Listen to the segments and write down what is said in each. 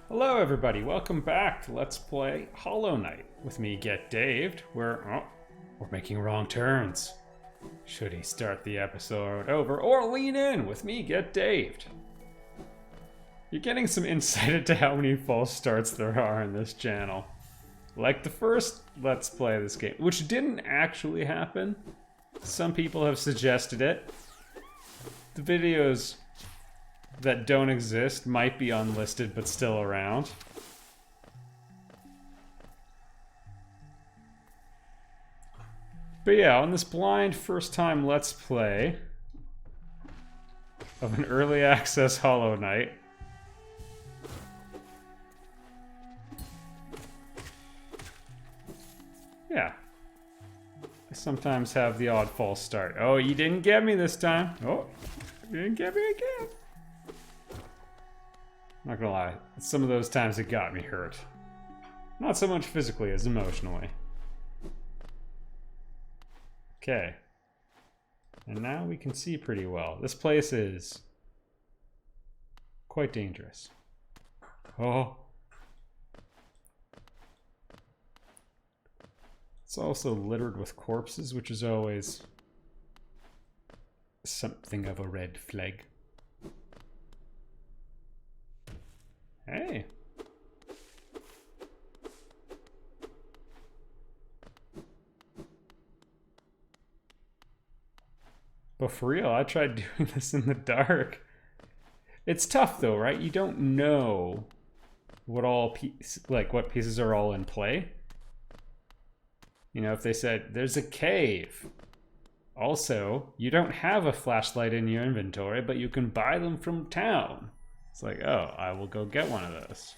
Hello everybody, welcome back to Let's Play Hollow Knight with me, Get Daved, where we're making wrong turns. Should he start the episode over or lean in with me, Get Daved? You're getting some insight into how many false starts there are in this channel. Like the first Let's Play of this game, which didn't actually happen. Some people have suggested it. The videos that don't exist might be unlisted but still around. But yeah, on this blind first time Let's Play of an early access Hollow Knight, yeah, I sometimes have the odd false start. Oh, you didn't get me this time. Oh, you didn't get me again. Not gonna lie, some of those times it got me hurt. Not so much physically as emotionally. Okay. And now we can see pretty well. This place is quite dangerous. Oh. It's also littered with corpses, which is always something of a red flag. Hey. But for real, I tried doing this in the dark. It's tough though, right? You don't know what what pieces are all in play. You know, if they said there's a cave. Also, you don't have a flashlight in your inventory, but you can buy them from town. It's like, oh, I will go get one of those.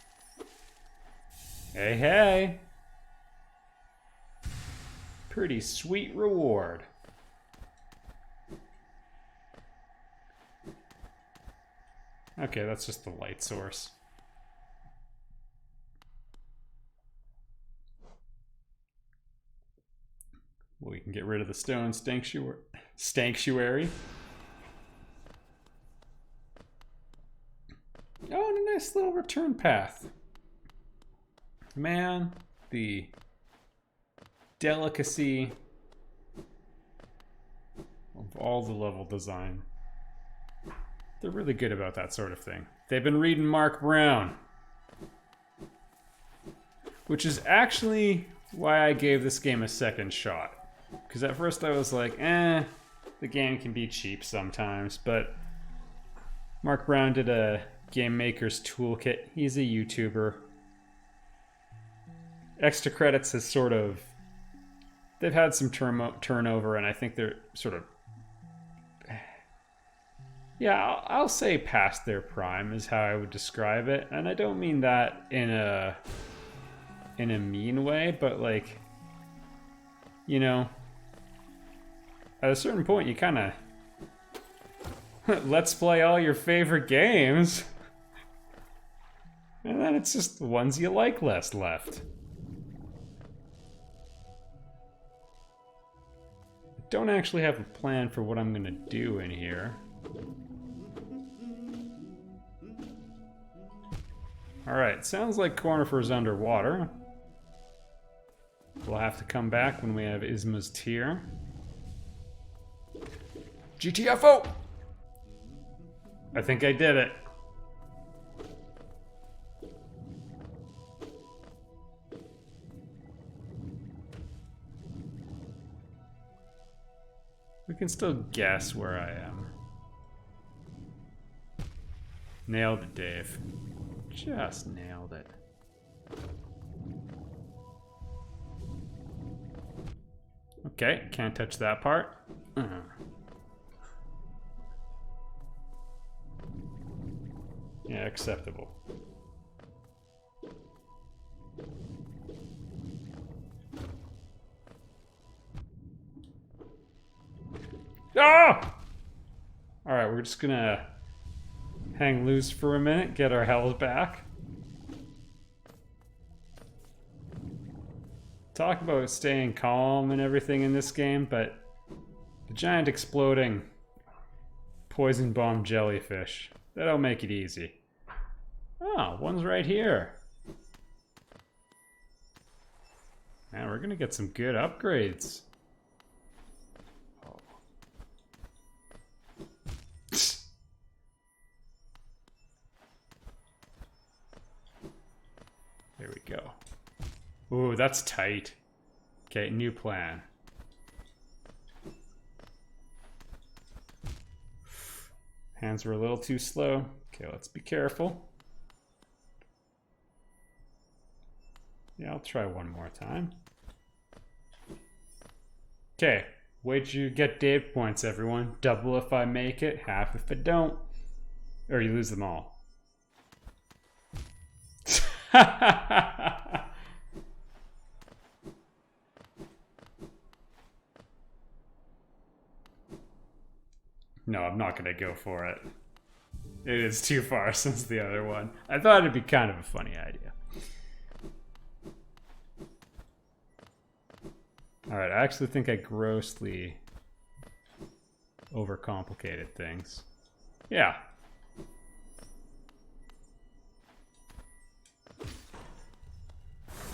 Hey, hey. Pretty sweet reward. Okay, that's just the light source. We can get rid of the stone sanctuary. Oh, and a nice little return path. Man, the delicacy of all the level design. They're really good about that sort of thing. They've been reading Mark Brown. Which is actually why I gave this game a second shot. Because at first I was like, the game can be cheap sometimes, but Mark Brown did a Game Maker's Toolkit. He's a YouTuber. Extra Credits has sort of... They've had some turnover, and I think they're sort of... Yeah, I'll say past their prime is how I would describe it. And I don't mean that in a mean way, but like, you know, at a certain point you kind of let's play all your favorite games. And then it's just the ones you like less left. I don't actually have a plan for what I'm gonna do in here. Alright, sounds like Cornifer's underwater. We'll have to come back when we have Isma's Tear. GTFO! I think I did it. We can still guess where I am. Nailed it, Dave. Just nailed it. Okay, can't touch that part. Yeah, acceptable. Ah! Alright, we're just gonna hang loose for a minute, get our health back. Talk about staying calm and everything in this game, but the giant exploding poison bomb jellyfish, that'll make it easy. Oh, one's right here. Man, we're gonna get some good upgrades. There we go. Ooh, that's tight. Okay, new plan. Hands were a little too slow. Okay, let's be careful. Yeah, I'll try one more time. Okay, wait till you get Dave points, everyone. Double if I make it, half if I don't. Or you lose them all. No, I'm not gonna go for it. It is too far since the other one. I thought it'd be kind of a funny idea. Alright, I actually think I grossly overcomplicated things. Yeah.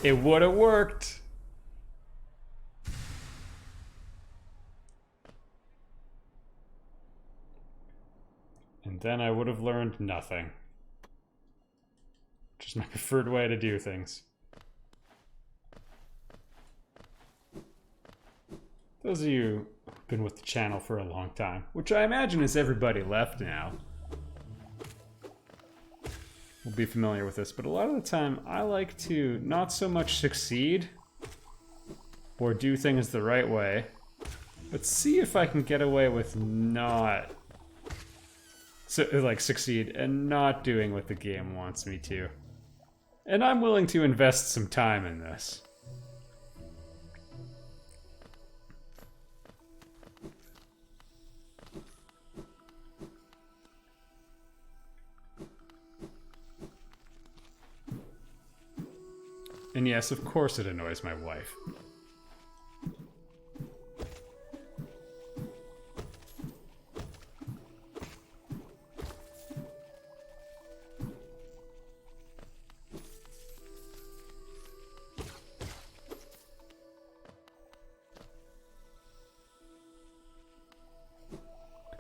It would have worked. And then I would have learned nothing. Which is my preferred way to do things. Those of you who've been with the channel for a long time, which I imagine is everybody left now, will be familiar with this, but a lot of the time I like to not so much succeed or do things the right way, but see if I can get away with not succeed and not doing what the game wants me to. And I'm willing to invest some time in this. And yes, of course it annoys my wife.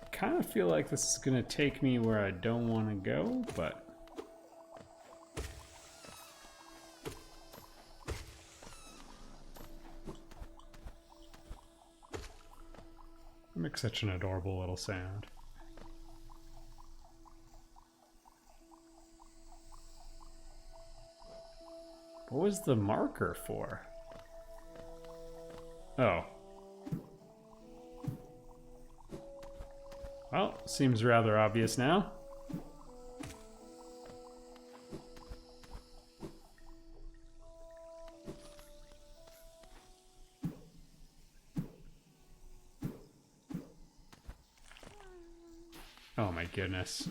I kind of feel like this is going to take me where I don't want to go, but makes such an adorable little sound. What was the marker for? Oh. Well, seems rather obvious now. Oh my goodness.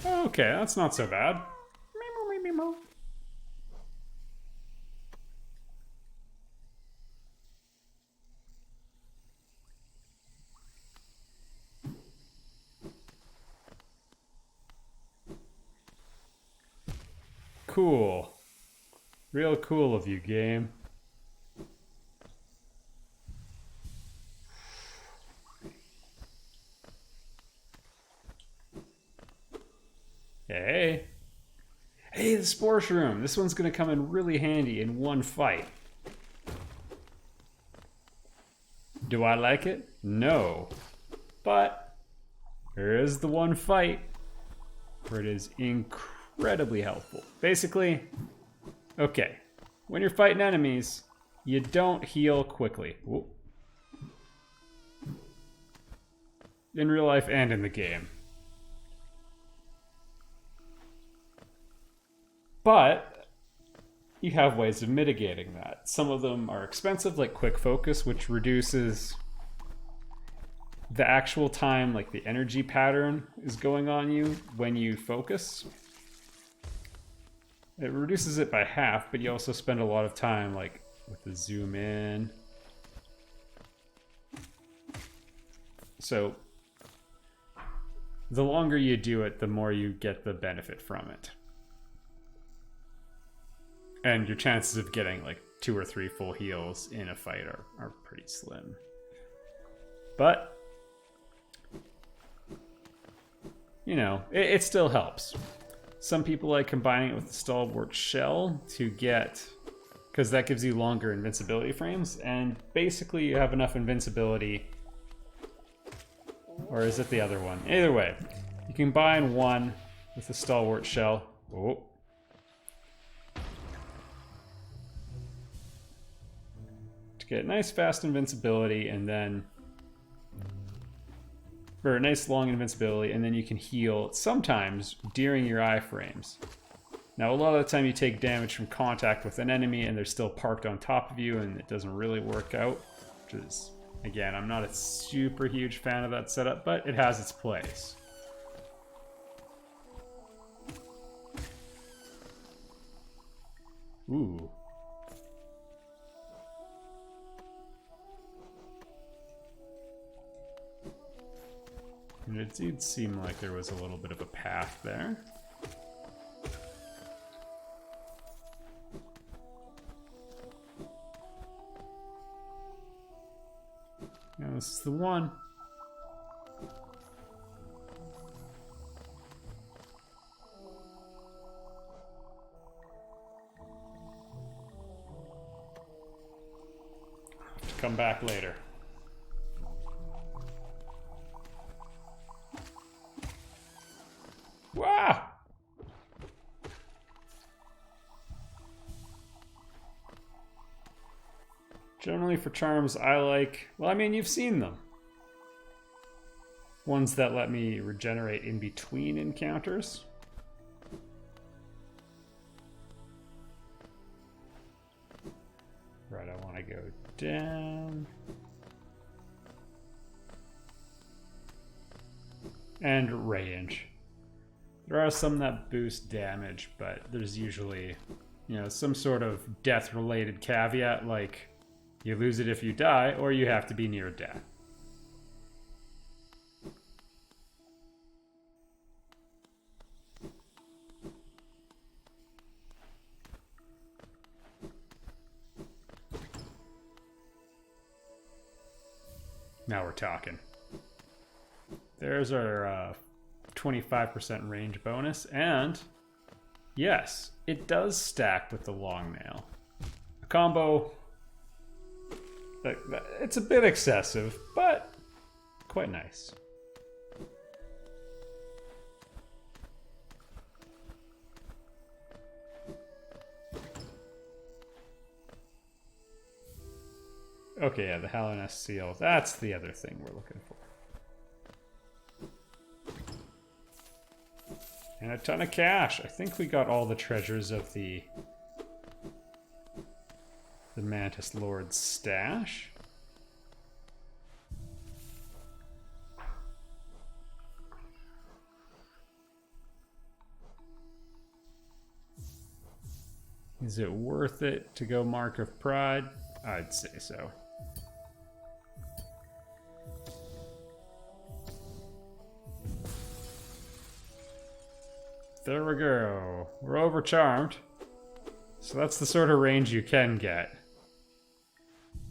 Okay, that's not so bad. Cool. Real cool of you, game. Hey. Hey, the Spore Shroom. This one's going to come in really handy in one fight. Do I like it? No. But there is the one fight where it is incredibly helpful. Basically, okay, when you're fighting enemies, you don't heal quickly. Whoa. In real life and in the game. But you have ways of mitigating that. Some of them are expensive, like quick focus, which reduces the actual time, like the energy pattern is going on you when you focus. It reduces it by half, but you also spend a lot of time, like with the zoom in. So the longer you do it, the more you get the benefit from it. And your chances of getting like 2 or 3 full heals in a fight are pretty slim. But, you know, it still helps. Some people like combining it with the Stalwart Shell to get, because that gives you longer invincibility frames, and basically you have enough invincibility, or is it the other one? Either way, you combine one with the Stalwart Shell. Oh. To get nice fast invincibility, and then, or a nice long invincibility, and then you can heal sometimes during your iframes. Now, a lot of the time you take damage from contact with an enemy and they're still parked on top of you, and it doesn't really work out, which is, again, I'm not a super huge fan of that setup, but it has its place. Ooh. And it did seem like there was a little bit of a path there. Yeah, this is the one. I'll have to come back later. Wow! Generally for charms, I like, well, I mean, you've seen them. Ones that let me regenerate in between encounters. Right, I want to go down. And range. There are some that boost damage, but there's usually, you know, some sort of death-related caveat, like you lose it if you die, or you have to be near death. Now we're talking. There's our 25% range bonus, and yes, it does stack with the long nail. A combo, it's a bit excessive, but quite nice. Okay, yeah, the Hallownest seal. That's the other thing we're looking for. And a ton of cash. I think we got all the treasures of the Mantis Lord's stash. Is it worth it to go Mark of Pride? I'd say so. There we go. We're overcharmed. So that's the sort of range you can get.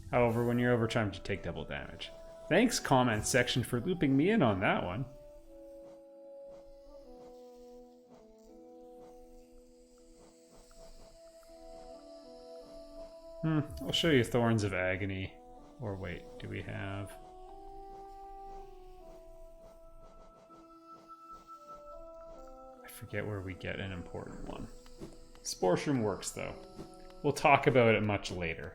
However, when you're overcharmed, you take double damage. Thanks, comment section, for looping me in on that one. I'll show you Thorns of Agony. Or wait, do we have... I forget where we get an important one. Sportium works, though. We'll talk about it much later.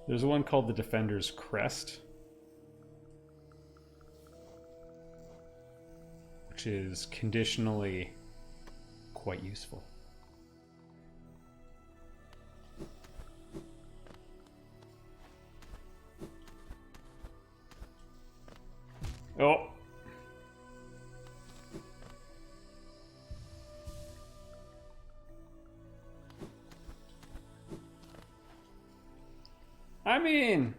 There's one called the Defender's Crest, which is conditionally quite useful. Oh! I mean,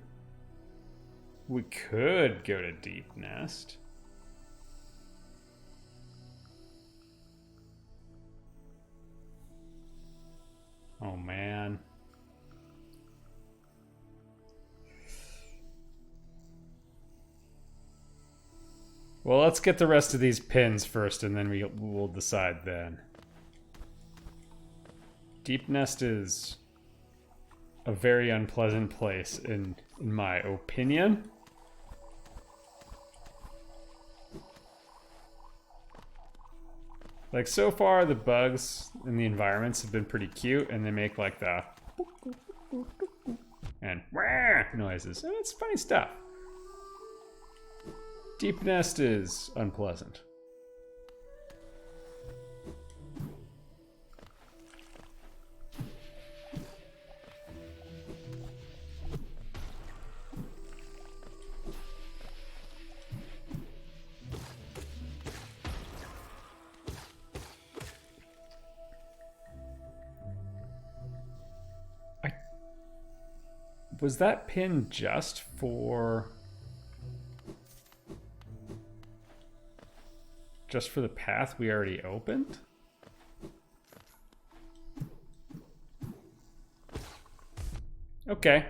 we could go to Deepnest. Well, let's get the rest of these pins first, and then we'll decide then. Deepnest is a very unpleasant place, in my opinion. Like, so far, the bugs in the environments have been pretty cute, and they make, like, the and noises. And it's funny stuff. Deepnest is unpleasant. Was that pin just for the path we already opened? Okay.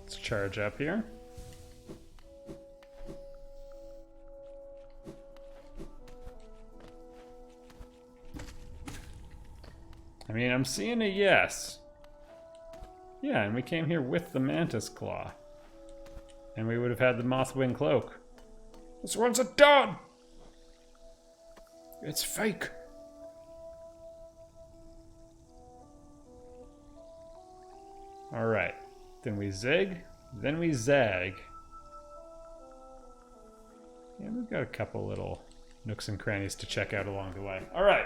Let's charge up here. I mean, I'm seeing a yes. Yeah, and we came here with the mantis claw. And we would have had the mothwing cloak. This one's a dud! It's fake. Alright. Then we zig, then we zag. Yeah, we've got a couple little nooks and crannies to check out along the way. Alright.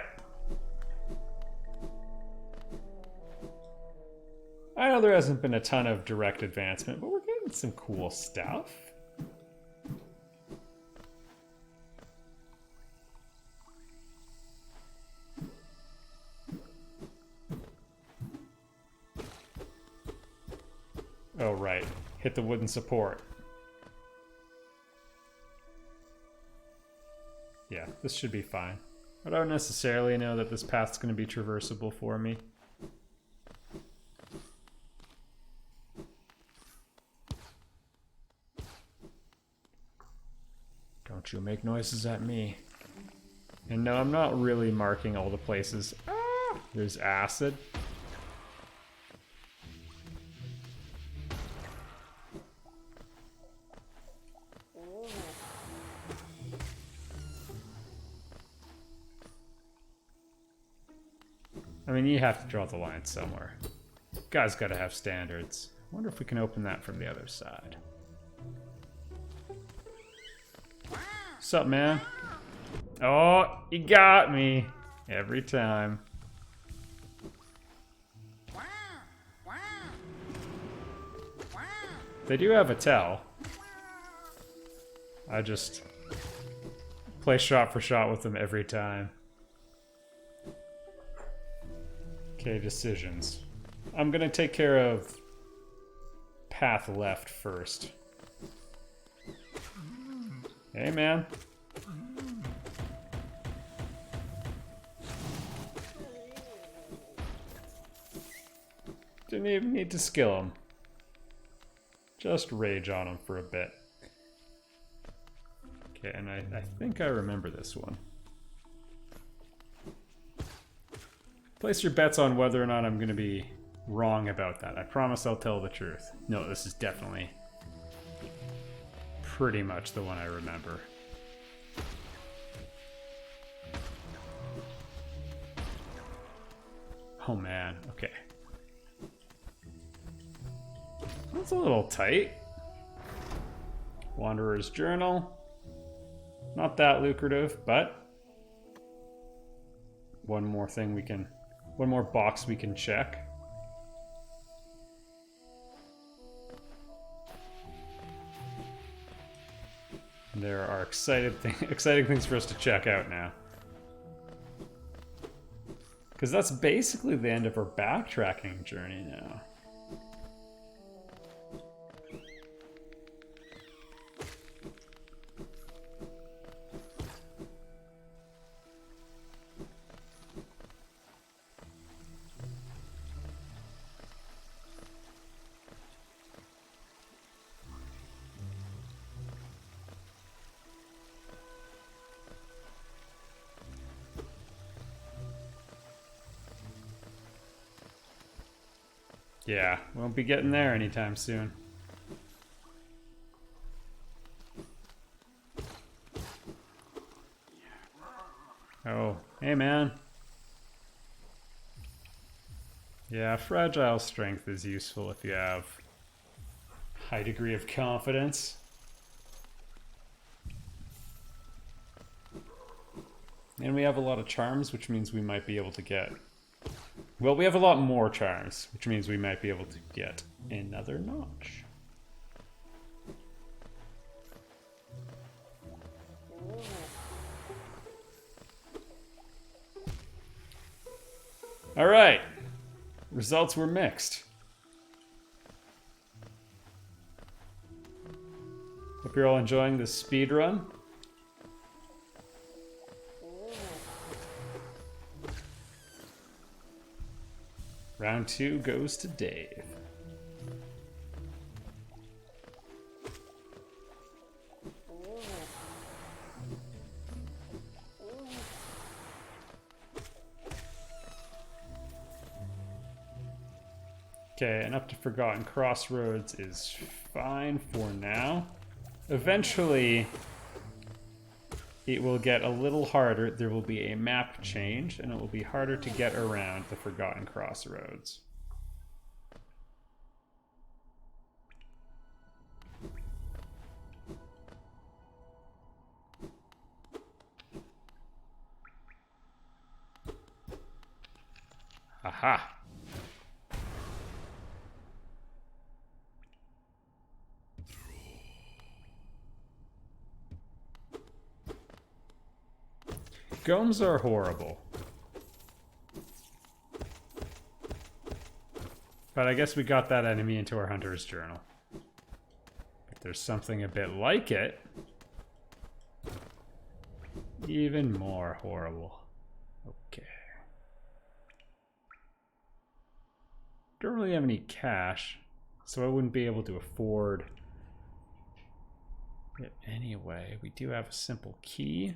I know there hasn't been a ton of direct advancement, but we're getting some cool stuff. Oh, right. Hit the wooden support. Yeah, this should be fine. I don't necessarily know that this path's going to be traversable for me. Don't you make noises at me. And no, I'm not really marking all the places. Ah, there's acid. I mean, you have to draw the line somewhere. Guys gotta have standards. I wonder if we can open that from the other side. What's up, man? Oh, he got me. Every time. They do have a tell. I just play shot for shot with them every time. Okay, decisions. I'm gonna take care of path left first. Hey, man. Didn't even need to skill him. Just rage on him for a bit. Okay, and I think I remember this one. Place your bets on whether or not I'm going to be wrong about that. I promise I'll tell the truth. No, this is definitely pretty much the one I remember. Oh man, okay. That's a little tight. Wanderer's Journal. Not that lucrative, but one more box we can check. There are exciting things for us to check out now. Because that's basically the end of our backtracking journey now. Yeah, won't be getting there anytime soon. Oh, hey man. Yeah, fragile strength is useful if you have high degree of confidence. And we have a lot of charms, which means we might be able to get... Well, we have a lot more charms, which means we might be able to get another notch. All right. Results were mixed. Hope you're all enjoying this speed run. Round 2 goes to Dave. Okay, and up to Forgotten Crossroads is fine for now. Eventually, it will get a little harder. There will be a map change, and it will be harder to get around the Forgotten Crossroads. Aha! Gomes are horrible. But I guess we got that enemy into our Hunter's Journal. If there's something a bit like it, even more horrible. Okay. Don't really have any cash, so I wouldn't be able to afford it anyway. We do have a simple key.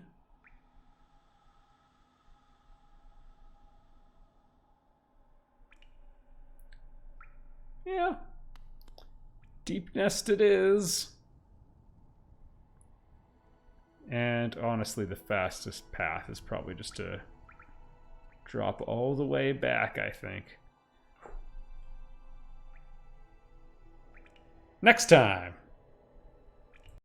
Yeah. Deepnest it is. And honestly, the fastest path is probably just to drop all the way back, I think. Next time.